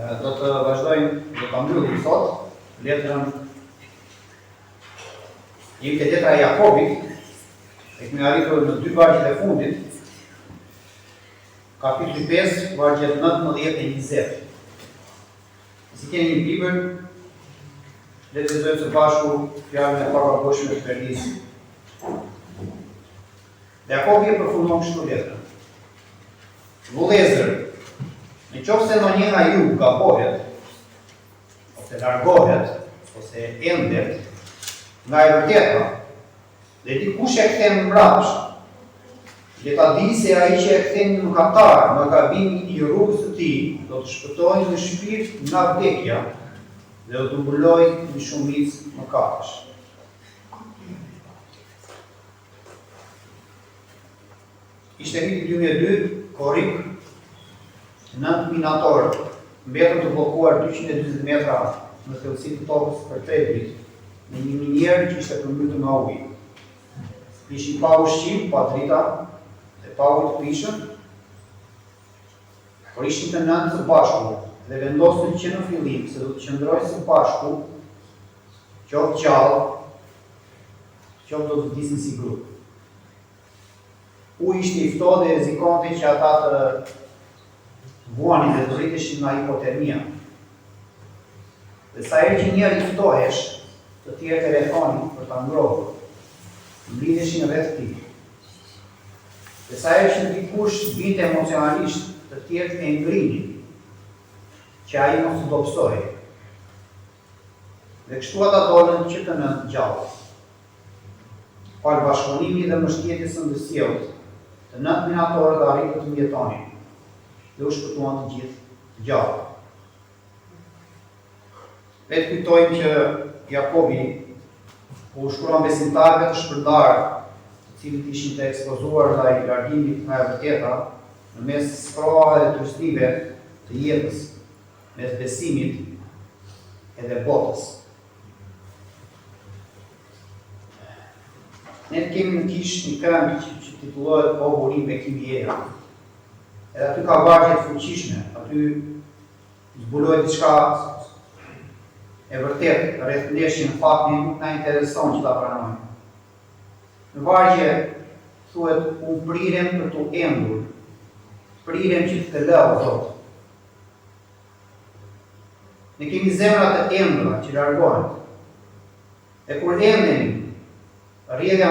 Do të vazhdojmë, do të mbyllim sot letrën jemi letra e Jakobit, e kemi arritur në 2 vargjet e fundit, kapitulli 5, vargjet 19 e 20. Si keni një Bibël, le të lexojmë së bashku fjalën e paraboshme të Perëndisë. Jakobi e përfundon kështu letrën. Vëllezër, në qoftë se ndonjë nga ju gabohet, ose largohet, ose endet nga e vërteta, dhe dikush e kthen mbrapsht, le ta di se ai që e kthen mëkatar në gabimin i rrugës së tij, do të shpëtojë në shpirt nga vdekja dhe do të mbulojë në shumicë mëkatësh. Ishte viti 2002, Korrik, 9 minatorë mbetën të bllokuar 240 metra në thellësinë të tokës për 3 ditë, në një minierë që ishte përmbytur nga uji. Ishin pa ushqim, pa drita dhe pa ujë të pishëm, por ishin të nëntë së bashku dhe vendosën që në fillim se do të qëndrojnë së bashku, qoftë gjallë, qoftë do të vdisin si grup. Uji ishte i ftohtë dhe rrezikonte që ata të vuanin dhe të rriteshin nga hipotermia. Dhe sa herë që njëri ftohesh, të tjerë telefonin për ta ngrohur, mblidheshin rreth tij. Dhe sa herë që dikush binte emocionalisht, të tjerë e ngrinin, që ai mos të dobësoj. Dhe kështu ata dolën që të nëntë gjallë. Pal bashkëpunimi dhe mbështjetjes së ndërsjellës, të nëntë minatorët arritën të mjetonin dhe u shpëtuan të gjithë gjallë. Le të kujtojmë që Jakobi u shkruan besimtarëve të shpërndarë, të cilët ishin të ekspozuar ndaj largimit nga e vërteta, në mes sprovave dhe trustive të jetës, mes besimit edhe botës. Ne kemi në kish një këngë që titullohet O burim e kimbiera. Edhe aty ka vargje të fuqishme, aty zbulohet diçka e vërtet rreth ndeshjen, fakti nuk na intereson që ta pranojmë. Në vargje thuhet u prirem për tu endur, prirem që të lë o Zot. Ne kemi zemra të endura që largohen. E kur endemi, rrjedha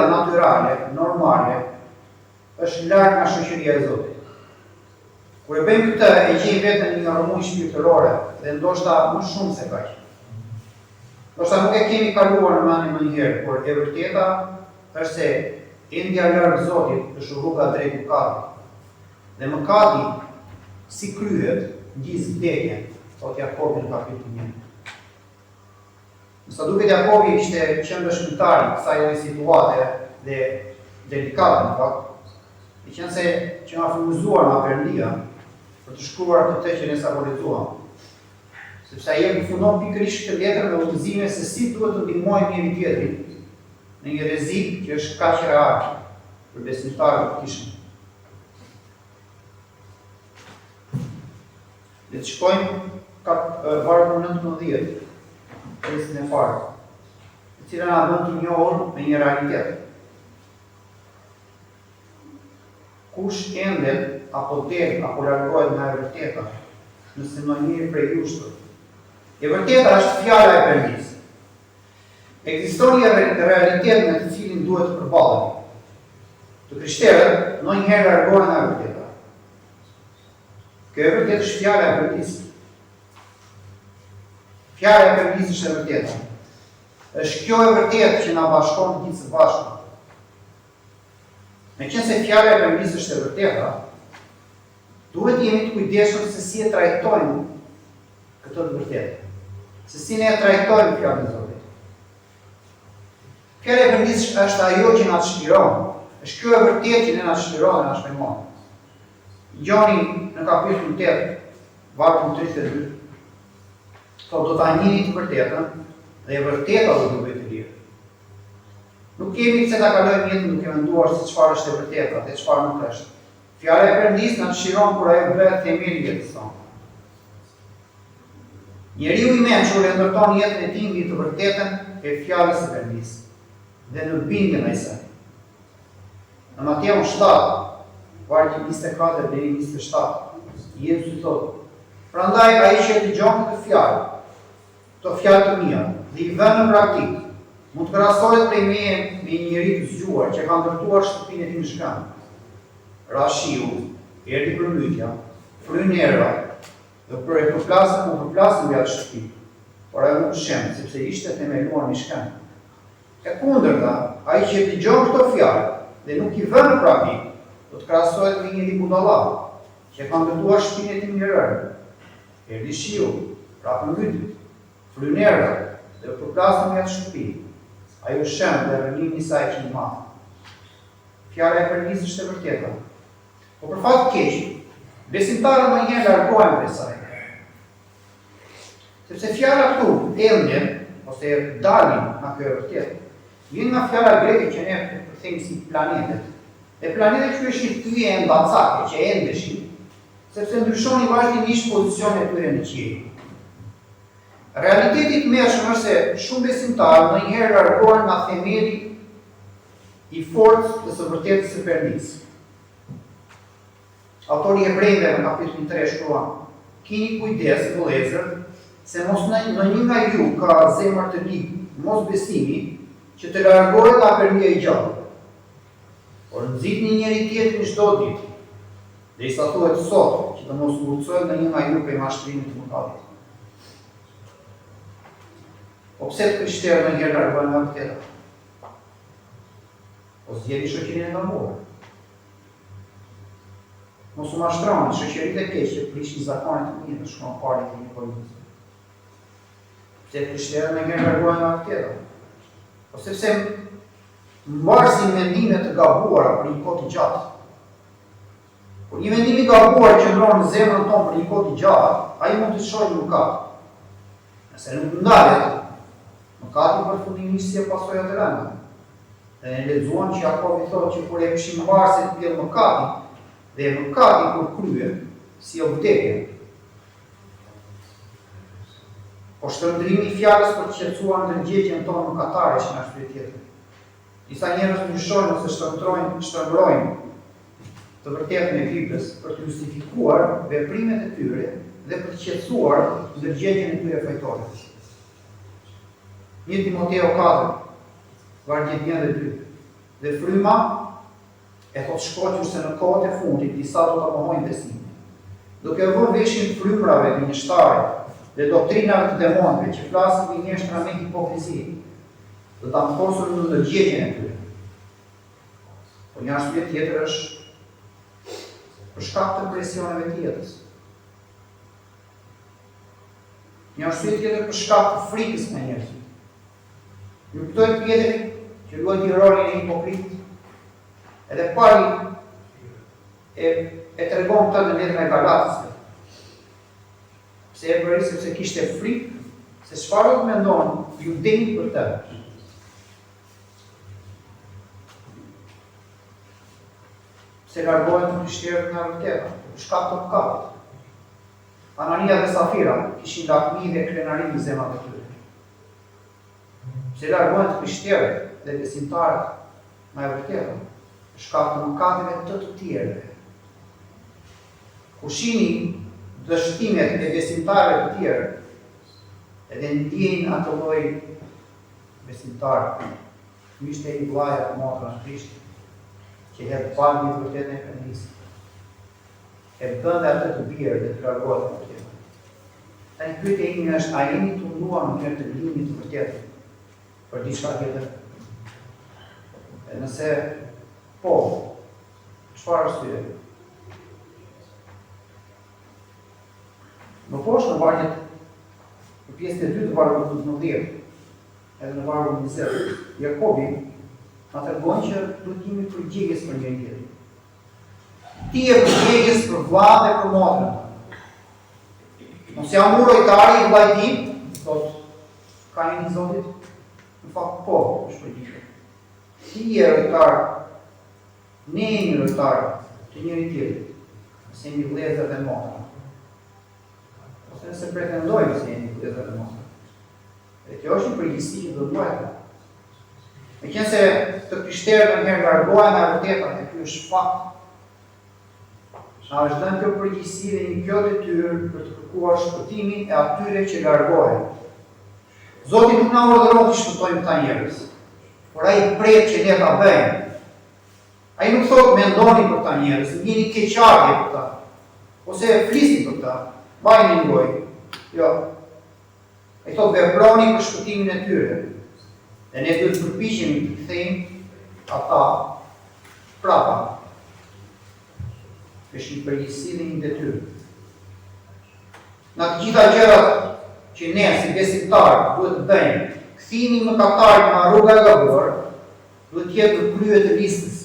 natyrale, normale, është larg nga shoqëria e Zotit. Kur e bëjmë këtë, e gjejmë veten në një harmoni shpirtërore dhe ndoshta më shumë se kaq. Ndoshta nuk e kemi kaluar në mendje më njëherë, por e vërteta është se endja larg Zotit është rruga drejt mëkatit. Dhe mëkati si kryhet, ngjis vdekjen, thot Jakobi në kapitullin 1. Sa duket Jakobi ishte qendër shkrimtari kësaj lloji situate dhe delikate në fakt, i qenë se që nga furnizuar nga Perëndia për të shkruar këtë që ne sapo lexuam. Sepse ai përfundon pikërisht këtë letër me udhëzime se si duhet të ndihmojmë njëri tjetrin në një rrezik që është kaq real për besimtarët të kishëm. Le të shkojmë vargu 19. Pjesën e parë, e cila na bën të njohur me një realitet. Kush endet apo del apo largohet nga e vërteta, nëse ndonjëri prej jush. E vërteta është fjala e Perëndisë. Ekziston një realitet me të cilin duhet të përballemi. Të krishterët ndonjëherë largohen nga e vërteta. Kjo e vërtetë është fjala e Perëndisë. Fjala e Perëndisë është e vërteta. Është kjo e vërtetë që na bashkon të gjithë së bashku. Meqense fjala e Perëndisë është e vërteta, duhet jemi të kujdesshëm se si e trajtojmë këtë të vërtetë. Se si ne e trajtojmë fjalën e Zotit. Fjala e Perëndisë është ajo që na çliron. Është kjo e vërtetë që ne na çliron dhe na shpëton. Gjoni në kapitullin 8, vargu 32. Do ta njihni të vërtetën dhe e vërteta do të bëjë të lirë. Nuk kemi pse ta kalojmë jetën duke menduar se çfarë është e vërteta dhe çfarë nuk është. Fjala e Perëndisë na çliron kur ajo bëhet themeli i jetës tonë. Njeriu I mençur e ndërton jetën e tij mbi të vërtetën e fjalës së Perëndisë dhe në bindjen e saj. Në Mateun 7, vargu 24 deri 27, Jezusi thotë: "Prandaj ai që dëgjon këtë fjalë, këto fjalë të mia, dhe I vën në praktikë, mund të krahasohet prej meje me një njeri të zgjuar që ka ndërtuar shtëpinë e tij në shkëmbë. Ra shiu, erdhi përmbytja, fryn erëra, dhe për e përplasën mbi atë shtëpi, por ajo u shëm, sepse ishte themeluar në shkëmbë. E kundërta, ai që dëgjon këto fjalë dhe nuk I vën në praktikë, do të krahasohet me një njeri budallak që ka ndërtuar shtëpinë e tij në rrë. Erdhi shiu, pra përmbytja, fryn erëra, dhe përplasën mbi atë shtëpi. Ajo shëm dhe rënimi I saj që I madh. Fjala e Perëndisë është e vërtetë. Po për fat të keq, besimtarët ndonjëherë largohen prej saj. Sepse fjala këtu, ende, ose dalin nga kjo e vërtetë, vjen nga fjala greke që ne përthejmë si planetet. E planetet që është kthye embacake, që endeshin, sepse ndryshonin vazhdimisht pozicionin e tyre në qiell. Realiteti I mëshëm është se shumë besimtarë ndonjëherë largohen nga themeli I fortë të së vërtetës së Perëndisë. Autori I Hebrejve në kapitullin 3 shkruan: "Keni kujdes, vëllezër, se mos në një nga ju ka zemër të ligë, mos besimi, që të largohet nga Perëndia I gjallë. Por nxitni njëri tjetrin çdo ditë, derisa thuhet sot, që të mos ngurcohet ndonjë nga ju prej mashtrimit të mëkatit." Po pse të krishterët ndonjëherë largohen nga vërteta? O zgjidhni shoqërinë e gabuar. Mos u mashtroni shoqëritë e keqe që prishin zakonet të mira, shkruan Pauli te Nikolinës. Pse të krishterët ndonjëherë largohen nga vërteta? Po sepse marsin mendime të gabuara për një kohë të gjatë. Kur një mendim I gabuar qëndron në zemrën tonë për një kohë të gjatë, ai mund të shojë mëkat. Nëse nuk ndalet, mëkati përfundimisht si e pasojë të rënda. Dhe ne lexuam që Jakobi thotë që kur e kishim varse të pjell mëkatin, dhe mëkati kur kryen, si o vdekje. Po shtrëndrimi I fjalës për të qetësuar ndërgjegjen tonë mëkatare që na shtyhet tjetër. Disa njerëz ndryshojnë ose shtrëmbrojnë të vërtetën e Biblës për të justifikuar veprimet e tyre dhe për të qetësuar ndërgjegjen e tyre fajtore. 1 Timoteo 4, vargu 1 dhe 2. Dhe fryma e thot shkoqur se në kohët e fundit disa do të mohojnë besimin, duke vënë veshin frymrave gënjeshtare dhe doktrinave të demonëve që flasin mbi njerëztra me hipokrizi, do ta mposin në ndërgjegjen e tyre. Po një arsye tjetër është për shkak të presioneve të jetës. Një arsye tjetër për shkak të frikës me njerëzit. Ju kuptoj Pietri që luajti rolin e hipokrit. Edhe Pauli e tregon këtë në letrën e Galatësve. Pse e bëri? Sepse kishte frikë se çfarë do të mendon judeni për të. Se largohen të krishterët nga vërteta, për shkak të mëkatit. Anania dhe Safira kishin lakmi dhe krenari në zemrat e tyre. Se largohen të krishterët dhe besimtarët nga vërteta, për shkak të mëkateve të tjerëve. Kur shihni dështimet e besimtarëve të tjerë, edhe ndjejnë atë lloj besimtarë, ky ishte I vllaja të motra në Krisht, që hedh palmin të vërtetën e Perëndisë. E bën atë të bjerë dhe të largohet nga vërteta. Tani pyetja ime është, a jeni të munduar në mënyrë të limit të vërtetën për diçka tjetër? E nëse po, çfarë arsye? Në poshtë në vargjet, në pjesën e 2 të vargut 19, edhe në vargun 20, Jakobi na tregon që duhet jemi përgjegjës për njëri tjetrin. Ti je përgjegjës për vllahën dhe për motrën. Mos jam urojtari I vllajt tim, thotë ka një Zotit, në fakt po, është përgjegjës. Ti je urojtar, ne jemi urojtar të njëri tjetrit, se jemi vëllezër dhe motra. Ose nëse pretendojmë se jeni kujdestar e motrave. Dhe kjo është një përgjegjësi që do të duhet. Meqense të krishterët ndonjëherë largohen nga e vërteta, dhe ky është fakt. Na është dhënë kjo përgjegjësi dhe një kjo detyrë për të kërkuar shpëtimin e atyre që largohen. Zoti nuk na urdhëron të shpëtojmë këta njerëz, por ai pret që ne ta bëjmë. Ai nuk thotë mendoni për këta njerëz, njëni keqardhje për ta, ose flisni për ta, mbajini në gojë. Jo. Ai thotë veproni për shpëtimin e tyre. Dhe ne duhet të përpiqemi të kthejmë ata prapa. Është një përgjegjësi dhe një detyrë. Nga të gjitha gjërat që ne si besimtarë duhet të bëjmë, kthimi mëkatarit nga rruga e gabuar, duhet të jetë në krye të listës.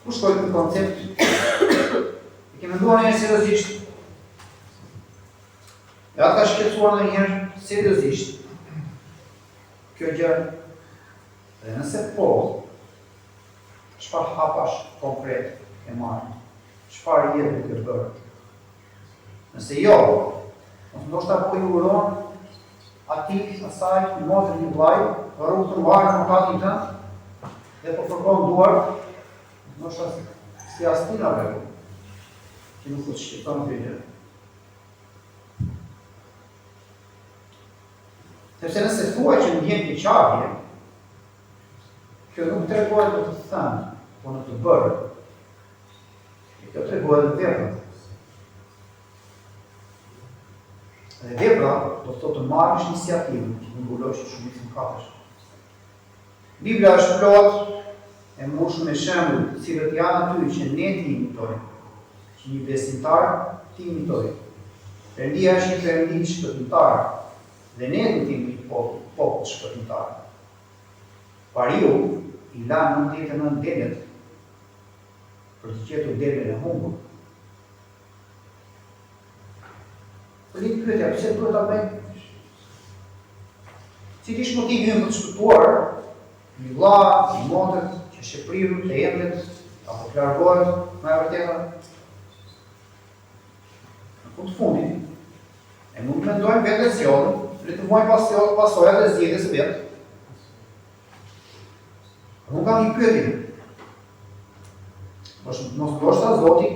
Ku shkoj ky koncept? E kemi menduar ne seriozisht. Ja ka shqetësuar ndonjëherë seriozisht kjo gjë. Dhe nëse po, çfarë hapash konkret e marrë? Çfarë jetë duke bërë? Nëse jo, ndoshta po i uron atij asaj motrë një vllai, rrugë të mbarë në mëkatin tënd, dhe po kërkon duar, ndoshta si asnjë rregull, që nuk do të shqetëson gjë. Sepse nëse thua që ndjen keqardhje, kjo nuk tregohet në të thënë, po në të bërë. Kjo tregohet në vepra. Dhe vepra do të thotë të marrësh iniciativën, që të mbulosh shumicën mëkatësh. Bibla është plot e mbushur me shembuj, të cilët janë aty që ne të imitojmë, që një besimtar të imitojë. Perëndia është një perëndi shpëtimtar, dhe ne do të jemi popull shpëtimtar. Pariu i la 99 delet për të gjetur delen e humbur. Pëllit pyetja, pse duhet ta bëjmë? Cili është motivi ynë për të shpëtuar një vlla, një motër që është e prirur, të endet, apo të largohet nga e vërteta? Në fund fundit, e mund të mendojmë vetë e sjellën, le të vuajmë pasojat e zgjedhjes së vet. Nuk kam një pyetje. Mos ndoshta Zoti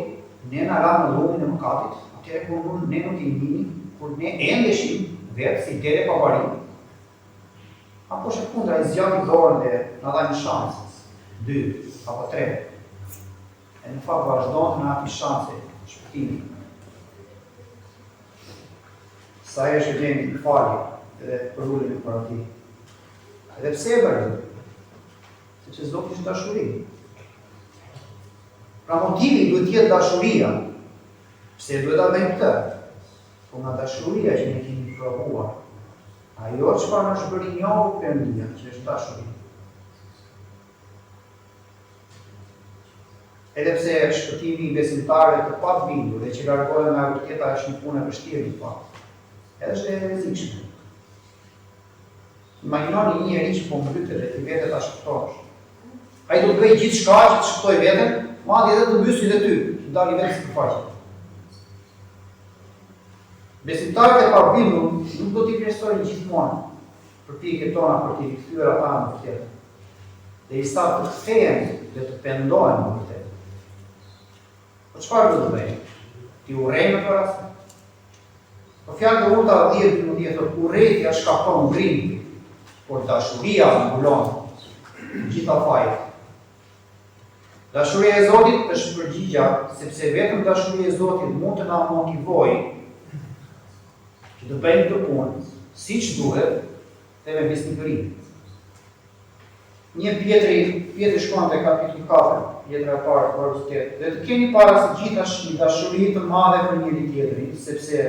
ne na la në rrugën e mëkatit, atëherë kur ne nuk i njihni, kur ne endeshim vetë si dere pa varim, apo është kundra i zgjati dorën dhe na dha një shans, 2 apo 3. E në fakt vazhdon me atë shanse shpëtimi. Sa e është gjeni të falje dhe përullin e për ati. Edhe pse e bërë? Sepse Zoti është dashuri. Pra motivi duhet jetë dashuria. Pse duhet ta bëjmë këtë? Po nga dashuria që ne kemi provuar. Ajo çfarë na është bërë njohur Perëndia, që është dashuri. Edhe pse shpëtimi i besimtarëve të pabindur dhe që largohen nga vërteta është një punë e vështirë në fakt. Edhe është e rrezikshme. Imagjinoni një njerëz që po mbytet dhe ti vetë ta shpëtosh. Ai do të bëjë gjithçka që të shpëtojë veten, madje edhe të mbysi edhe ty, të dalë vetë sipërfaqe. Besimtarët e pabindur nuk do t'i prestojnë gjithmonë përpjekjet tona për t'i rikthyer ata në vërtetë. Dhe i sa të kthehen dhe të pendohen në vërtetë. Po çfarë do të bëjmë? Ti urrejmë për atë? Po fjalë të urta 10-11 thotë urrejtja shkakton ngrimë, por dashuria mbulon gjitha fajat. Dashuria e Zotit është përgjigja, sepse vetëm dashuria e Zotit mund të na motivojë që të bëjmë të punë siç duhet dhe me besnikëri. Një Pjetri shkon te kapitulli 4, pjetra e parë vargu 8, dhe të keni para së gjithash një dashuri të madhe për njëri tjetrin, sepse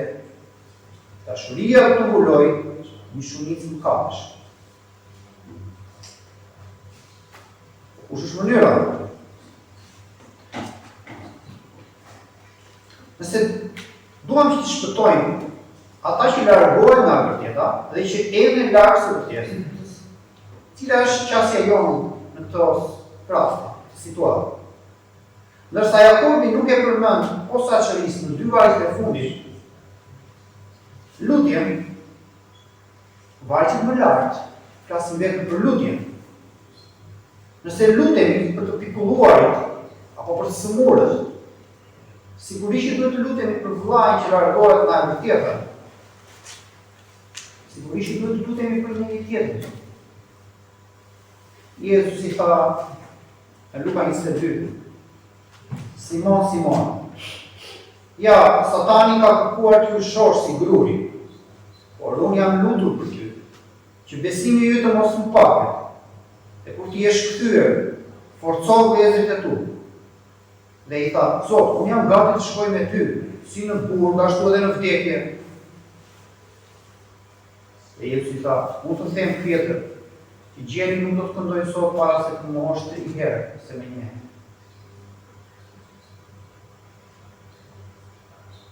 dashuria të mbulojë një shumicë mëkatësh. Kush është mënyra? Nëse duam që të shpëtojmë ata që largohen nga vërteta dhe që erdhen larg së vërtetës, cila është qasja jonë në këto raste, situatë? Ndërsa Jakobi nuk e përmend posaçërisht në 2 vargjet e fundit, lutjen, vargjet më lart, flasin vetëm për lutjen. Nëse lutemi për të pikulluarit, apo për të sëmurët, sigurisht duhet të lutemi për vllajin që largohet nga e tjetër. Sigurisht duhet të lutemi për njëri tjetrin. Jezus i tha në Luka 22, Simon, Simon, ja, Satani ka kërkuar t'ju shosh si gruri, por unë jam lutur për ty, që besimi ju të mos më paket, e kur ti jesh kthyer, forco vëllezërit e tu. Dhe i tha, Zot, unë jam gati të shkoj me ty, si në burg, ashtu edhe në vdekje. Dhe Jezus i tha, unë të them tjetër, që gjeni nuk do të këndoj sot para se të më është 3 herë, se me një.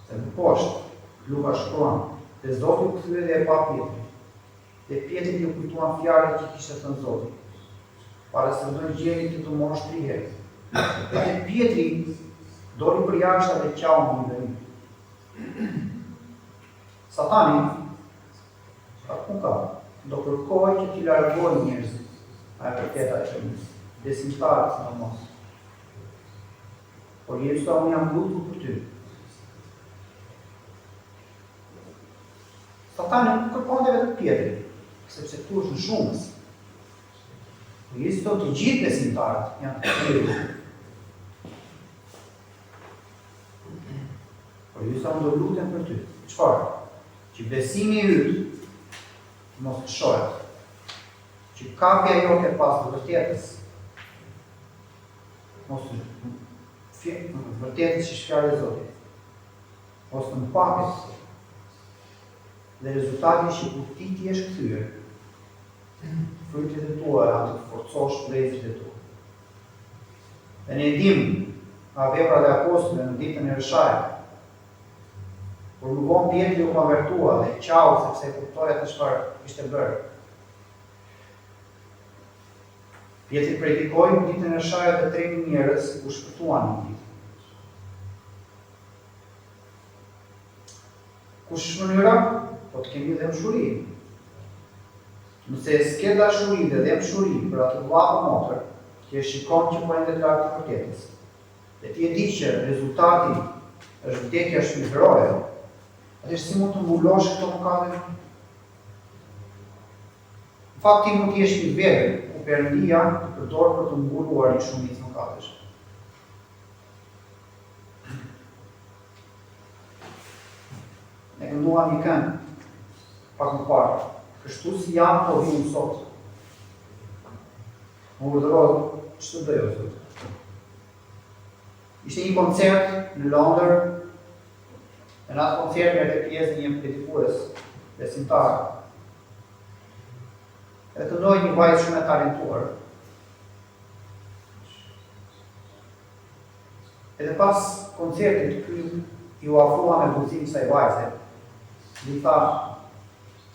Se në poshtë, Luka shkruan, dhe Zoti u kthye dhe e pa Pjetrin. Dhe Pjetri ju kujtuan fjalët që kishte thënë Zoti, para se do gjeni të më është 3 herë. Dhe Pjetri doli për jashtë dhe qau mbi vend. Satani, do kërkoj që t'i largoj njerëzit, a e vërteta e shëmës, besimtarët në mos. Por Jezus unë jam lutur për ty. Satani nuk kërkon dhe vetë Pjetri, sepse këtu është në shumës. Por Jezus të gjithë besimtarët janë të Pjetri. Por Jezus do lutem për ty. Çfarë? Që besimi i yt mos të shohet, që kapja jote pas të vërtetës, mos të vërtetës që shfjarë e Zotit, mos të më pakës, dhe rezultati që kur ti t'jesh kthyer, frytet e tua atë të forcosh vlezërit e tu. Dhe ne dim nga veprat e apostujve në ditën e Rëshajt, por nuk vonë Pjetri u konvertua dhe qau sepse kuptoi atë çfarë kishte bërë. Pjetri predikoi në ditën e Rëshajt dhe 3.000 njerëz u shpëtuan në ditë. Kush është mënyra? Po të kemi dëmshuri. Nëse s'ke dashuri dhe dëmshuri për atë vëlla apo motër, ti e shikon që po ende larg të vërtetës. Dhe ti e di që rezultati është vdekja shpirtërore. Atëherë si mund të mbulosh këto mëkate? Në fakt ti mund të jesh një vegël ku Perëndia të përdor për të mbuluar një shumicë mëkatesh. Ne kënduam një këngë pak më parë, kështu si jam po vi unë sot. Më urdhëroi ç'të bëj o Zot. Ishte një koncert në Londër. Në atë koncert merrte pjesë një predikues besimtar. Edhe këndoi një vajzë shumë e talentuar. Edhe pas koncertit ky ju afrua me guzim kësaj vajze. I tha,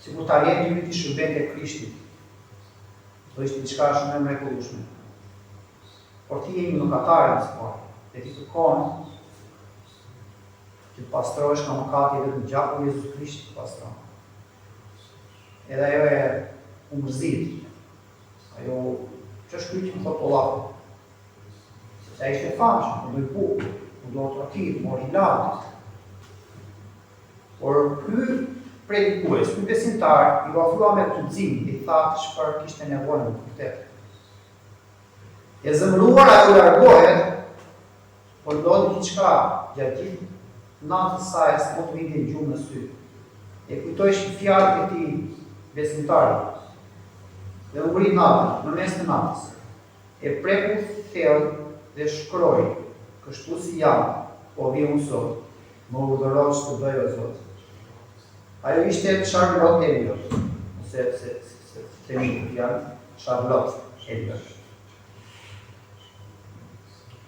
sikur talenti yt i shërbente Krishtit. Do ishte diçka shumë e mrekullueshme. Por ti je një mëkatare në sport, dhe ti kërkon që të pastrohesh nga mëkati edhe në gjakun e Jezus Krishtit të pastron. Edhe ajo e umërzit. Ajo, që është ky që më thot Ollafi? Sepse ai ishte famshëm, u doi bukë, u doi tradhit, mori lavdë. Por ky predikues, ky besimtar, i ofrua me tutëzim, i tha çfarë kishte nevojë në vërtetë. E zemëruar ajo largohet, por ndodhi diçka gjatë gjithë natës saj s'po të vinte gjumë në sy. E kujtoi fjalët e tij besimtarit. Dhe u ngrit natën, në mes të natës. E preku thellë dhe shkroi, kështu si jam, po vi unë sot, më urdhëroi të bëj o Zot. Ajo ishte Charlotte Elliot, ose se themi këtë fjalë, Charlotte Elliot.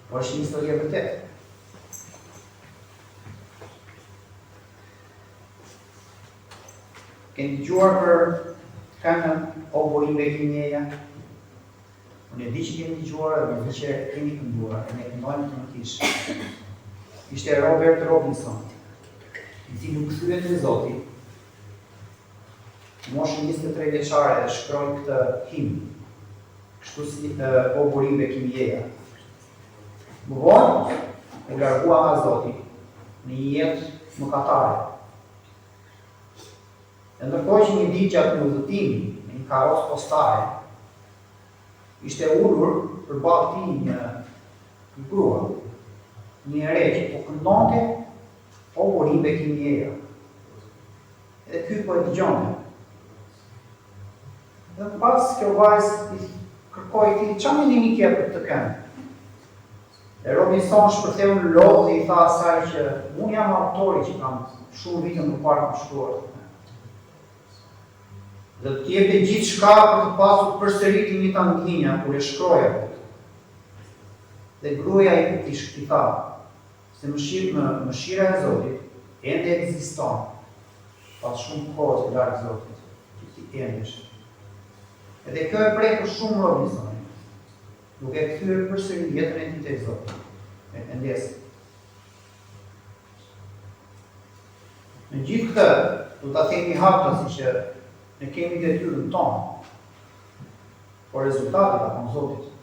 Po është një histori e vërtetë. Keni dëgjuar për këngën O Bojime Kinjeja? Unë e di që kemi dëgjuar dhe di që kemi kënduar, e ne këndojmë të në kishë. Ishte Robert Robinson, i cili u kthye te Zoti, moshën 23 vjeçare dhe shkroi këtë himn, kështu si o burive kimieja. Më vonë, u largua nga Zoti në një jetë mëkatare. E ndërkohë që një ditë gjatë udhëtimi në një karrocë postare, ishte ulur përballë tij një grua, një ere që po këndonte o burive kimieja. Edhe ky po e dëgjonte. Dhe pas kjo vajzë i kërkoi ti, çfarë mendimi ke për këtë këngë? E Robinson shpërtheu në lodhë dhe i tha asaj që unë jam autori që kam shumë vite më parë kam shkruar këtë këngë. Dhe të jepte gjithë shka për të pasur përsëriti një ta ndjenja kur e shkroja. Dhe gruaja i tha se mëshira e Zotit ende ekziston pas shumë kohë larg Zotit, që ti endesh. Edhe kjo e prekur shumë Robinsonin, duke kthyer përsëri jetën e tij tek Zoti. Endes. Në gjithë këtë, do ta themi hapta si që ne kemi detyrën tonë, por rezultati ka qenë Zotit.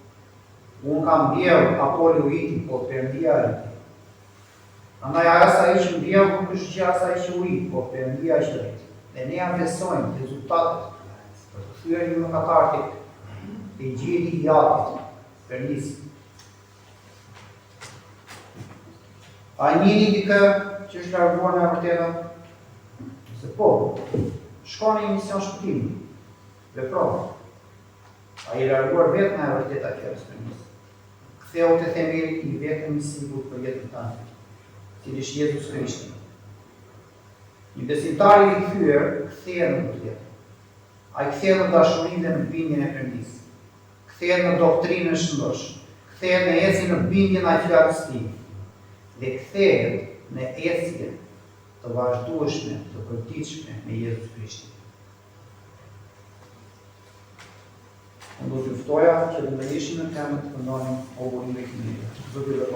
Unë kam mbjellë Apollo iti, por Perëndia iti. Andaj asa i që mbjellë nuk është që asa i që u iti, por Perëndia që iti. Dhe ne avesojmë rezultatet për të thyer një mëkatar tek i gjeti i jatit, Perëndis. A njëni dikë që është larguar nga vërteta? Se po, shkon në një mision shpëtimi, veprove. A i larguar vetë nga vërteta kërës Perëndis. Ktheu te themeli i vetëm i sigurt për jetën tënde, cili është Jezus Krishti. Një besimtar i kthyer kthehet në vërtetë. Ai kthehet në dashurinë dhe në bindjen e Perëndis. Kthehet në doktrinën e shëndosh. Kthehet në ecje në bindjen e fjalës së tij. Dhe kthehet në ecje të vazhdueshme, të përditshme me Jezus Krishtin. Unë do t'ju ftoja që të ndërishim në temë të këndonim o burive kimieja. Zoti ju